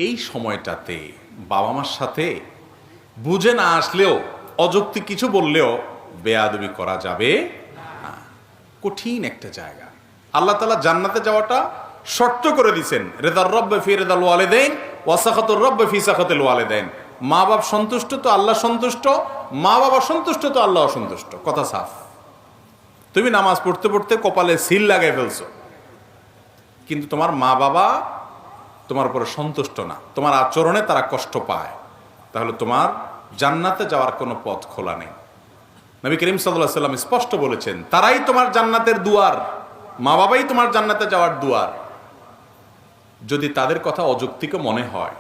এই সময়টাতে বাবা মার সাথে বুঝে না আসলেও অযৌক্তিক কিছু বললেও বেয়াদবি করা যাবে না। কঠিন একটা জায়গা। আল্লাহ তাআলা জান্নাতে যাওয়াটা শর্ত করে দিয়েছেন, রেদার রব্বে ফি রেদাল ওয়ালিদাইন ওয়া সাখাতুর রব্বে ফি সাখাতিল ওয়ালিদাইন। মা বাপ সন্তুষ্ট তো আল্লাহ সন্তুষ্ট, মা বাবা সন্তুষ্ট তো আল্লাহ অসন্তুষ্ট। কথা সাফ। তুমি নামাজ পড়তে পড়তে কপালে সিল লাগাই ফেলছো, কিন্তু তোমার মা বাবা তোমার উপরে সন্তুষ্ট না, তোমার আচরণে তারা কষ্ট পায়, তাহলে তোমার জান্নাতে যাওয়ার কোনো পথ খোলা নেই। নবী করিম সাল্লাল্লাহু আলাইহি ওয়াসাল্লাম স্পষ্ট বলেছেন, তারাই তোমার জান্নাতের দুয়ার, মা বাবাই তোমার জান্নাতে যাওয়ার দুয়ার। যদি তাদের কথা অযৌক্তিক মনে হয়,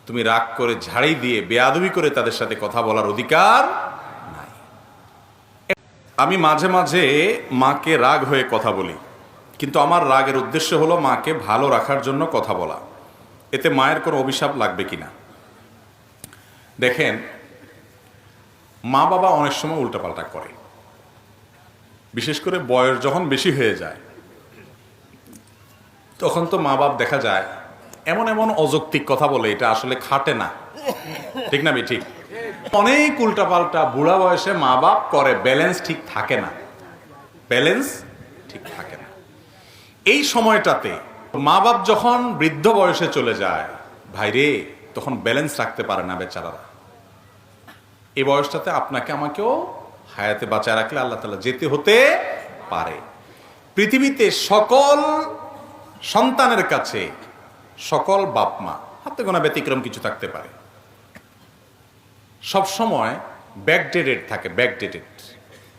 তুমি রাগ করে ঝাড়ি দিয়ে বেয়াদবি করে তাদের সাথে কথা বলার অধিকার নাই। আমি মাঝে মাঝে মাকে রাগ হয়ে কথা বলি, কিন্তু আমার রাগের উদ্দেশ্য হলো মাকে ভালো রাখার জন্য কথা বলা। এতে মায়ের কোনো অভিশাপ লাগবে কিনা। দেখেন, মা বাবা অনেক সময় উল্টাপাল্টা করে, বিশেষ করে বয়স যখন বেশি হয়ে যায় তখন তো মা বাপ দেখা যায় এমন এমন অযৌক্তিক কথা বলে, এটা আসলে খাটে না। ঠিক না? ঠিক। অনেক উল্টাপাল্টা বুড়া বয়সে মা বাপ করে, ব্যালেন্স ঠিক থাকে না, ব্যালেন্স ঠিক থাকে না। এই সময়টাতে মা বাপ যখন বৃদ্ধ বয়সে চলে যায়, ভাইরে, তখন ব্যালেন্স রাখতে পারে না বেচারারা। এই বয়সটাতে আপনাকে আমাকেও হায়াতে বাঁচায় রাখলে আল্লাহ তাআলা যেতে হতে পারে। পৃথিবীতে সকল সন্তানের কাছে সকল বাপ মা, হাতে গোনা ব্যতিক্রম কিছু থাকতে পারে, সব সময় ব্যাকডেটেড থাকে।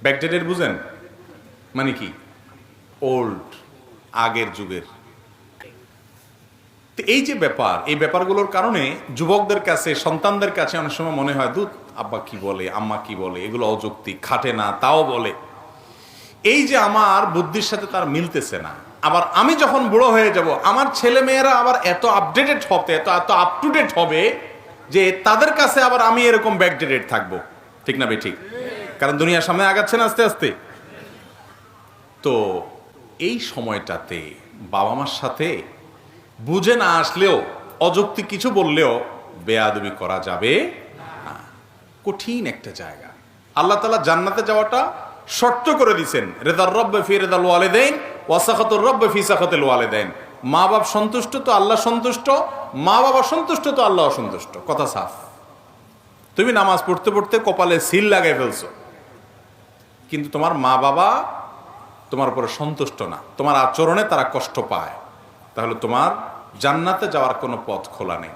ব্যাকডেটেড বুঝেন মানে কি? ওল্ড, আগের যুগের। এই যে ব্যাপার, এই ব্যাপারগুলোর কারণে যুবকদের কাছে, সন্তানদের কাছে অনেক সময় মনে হয়, দুধ আব্বা কি বলে, আম্মা কি বলে, এগুলো অযৌক্তিক, খাটে না, তাও বলে। এই যে আমার বুদ্ধির সাথে তার মিলতেছে না। আবার আমি যখন বুড়ো হয়ে যাব, আমার ছেলে মেয়েরা আবার এত আপডেটেড হবে, এত আপ টু ডেট হবে যে তাদের কাছে আবার আমি এরকম ব্যাকডেটেড থাকবো। ঠিক না ঠিক? কারণ দুনিয়ার সামনে আগাচ্ছে না আস্তে আস্তে। তো এই সময়টাতে বাবা মার সাথে বুঝে না আসলেও অযৌক্তিক কিছু বললেও বেয়াদবি করা যাবে না। কঠিন একটা জায়গা। আল্লাহ তাআলা জান্নাতে যাওয়াটা শর্ত করে দিয়েছেন, রেদার রব্বে ফি রেদাল ওয়ালিদাইন ওয়া সাখাতুর রব্বে ফি সাখাতিল ওয়ালিদাইন। মা বাপ সন্তুষ্ট তো আল্লাহ সন্তুষ্ট, মা বাবা সন্তুষ্ট তো আল্লাহ অসন্তুষ্ট। কথা সাফ। তুমি নামাজ পড়তে পড়তে কপালে সিল লাগাই ফেলছো, কিন্তু তোমার মা বাবা তোমার উপরে সন্তুষ্ট না, তোমার আচরণে তারা কষ্ট পায়, তাহলে তোমার জান্নাতে যাওয়ার কোনো পথ খোলা নেই।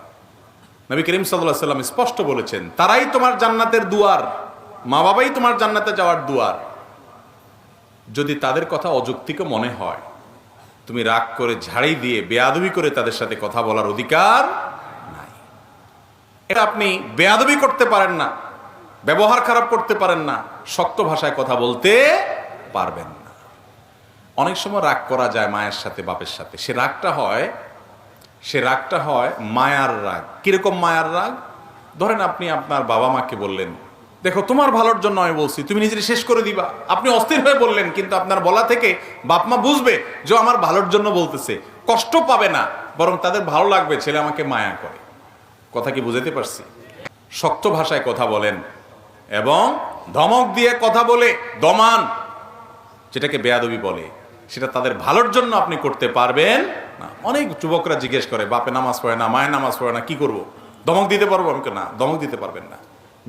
নবী করিম সাল্লাল্লাহু আলাইহি ওয়াসাল্লাম স্পষ্ট বলেছেন, তারাই তোমার জান্নাতের দুয়ার, মা বাবাই তোমার জান্নাতে যাওয়ার দুয়ার। যদি তাদের কথা অযৌক্তিক মনে হয়, তুমি রাগ করে ঝাড়ি দিয়ে বেয়াদবি করে তাদের সাথে কথা বলার অধিকার নাই। এটা আপনি বেয়াদবি করতে পারেন না, ব্যবহার খারাপ করতে পারেন না, শক্ত ভাষায় কথা বলতে পারবেন না। অনেক সময় রাগ করা যায় মায়ের সাথে, বাপের সাথে। সে রাগটা হয় মায়ার রাগ। কিরকম মায়ার রাগ? ধরেন আপনি আপনার বাবা মাকে বললেন, দেখো তোমার ভালোর জন্য আমি বলছি, তুমি নিজের শেষ করে দিবা। আপনি অস্থির হয়ে বললেন, কিন্তু আপনার বলা থেকে বাপ মা বুঝবে যে আমার ভালোর জন্য বলতেছে, কষ্ট পাবে না, বরং তাদের ভালো লাগবে ছেলে আমাকে মায়া করে। কথা কি বুঝাতে পারছি? শক্ত ভাষায় কথা বলেন এবং ধমক দিয়ে কথা বলে দমান, যেটাকে বেয়াদবি বলে, সেটা তাদের ভালোর জন্য আপনি করতে পারবেন না। অনেক যুবকরা জিজ্ঞেস করে, বাপে নামাজ পড়ে না, মায়ের নামাজ পড়ে না, কি করব? দমক দিতে পারবো? আমি না, দমক দিতে পারবেন না।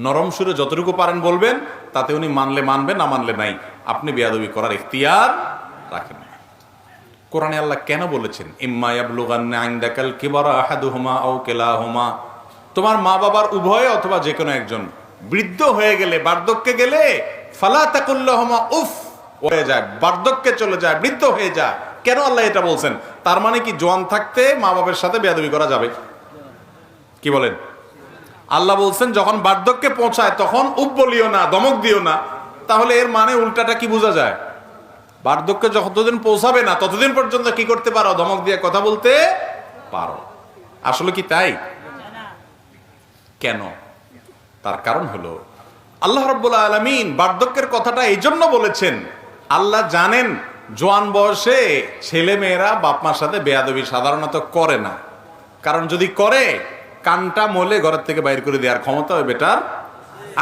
নরম সুরে যতটুকু পারেন বলবেন, তাতে উনি মানলে মানবে, না মানলে নাই। আপনি বেয়াদবি করার ইখতিয়ার রাখেন না। কোরআনে আল্লাহ কেন বলেছেন, ইম্মা ইয়াবলুগান্না ইনদাকাল কিবারা আহাদুহুমা আও কিলাহুমা, তোমার মা বাবার উভয় অথবা যে কোনো একজন বৃদ্ধ হয়ে গেলে, বার্ধক্যে গেলে, ফালা তাকুল্লাহুমা উফ, হয়ে যায়, বার্ধক্যে চলে যায়, বৃদ্ধ হয়ে যায়। কেন আল্লাহ এটা বলছেন? তার মানে কি জোয়ান থাকতে মা বাবার সাথে বেয়াদবি করা যাবে? কি বলেন? আল্লাহ বলছেন যখন বার্ধক্যে পৌঁছায় তখন উপ বলিও না, দমক দিও না। তাহলে এর মানে উল্টাটা কি বোঝা যায়? বার্ধক্যে যতদিন পৌঁছাবে না ততদিন পর্যন্ত কি করতে পারো? দমক দিয়ে কথা বলতে পারো। আসলে কি তাই? কেন? তার কারণ হলো আল্লাহ রাব্বুল আলামিন বার্ধক্যের কথাটা এই জন্য বলেছেন, আল্লাহ জানেন জোয়ান বয়সে ছেলে মেয়েরা বাপ মার সাথে বেয়াদবি সাধারণত করে না, কারণ যদি করে কানটা মলে ঘরের থেকে বাইর করে দেওয়ার ক্ষমতা ওই বেটার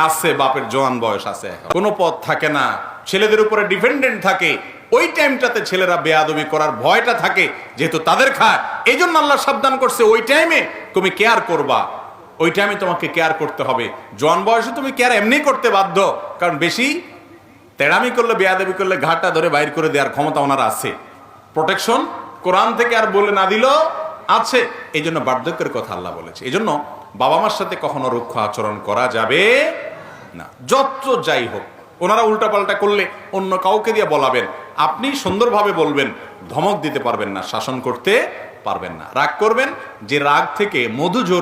আছে, বাপের জোয়ান বয়স আছে, কোনো পথ থাকে না, ছেলেদের উপরে ডিপেন্ডেন্ট থাকে। ওই টাইমটাতে ছেলেরা বেয়াদবি করার ভয়টা থাকে, যেহেতু তাদের খায়। এই জন্য আল্লাহ সাবধান করছে, ওই টাইমে তুমি কেয়ার করবা, ওই টাইমে তোমাকে কেয়ার করতে হবে। জোয়ান বয়সে তুমি কেয়ার এমনি করতে বাধ্য, কারণ বেশি তেড়ামি করলে, বেয়াদবি করলে ঘাটটা ধরে বাইর করে দেওয়ার ক্ষমতা ওনার আছে। প্রোটেকশন কোরআন থেকে আর বলে না দিলেও আছে। এই জন্য বার্ধক্যের কথা আল্লাহ বলেছে। এই জন্য বাবা মার সাথে কখনো রুক্ষ আচরণ করা যাবে না, যত যাই হোক। ওনারা উল্টাপাল্টা করলে অন্য কাউকে দিয়ে বলাবেন, আপনি সুন্দরভাবে বলবেন, ধমক দিতে পারবেন না, শাসন করতে পারবেন না। রাগ করবেন, যে রাগ থেকে মধু ঝরবে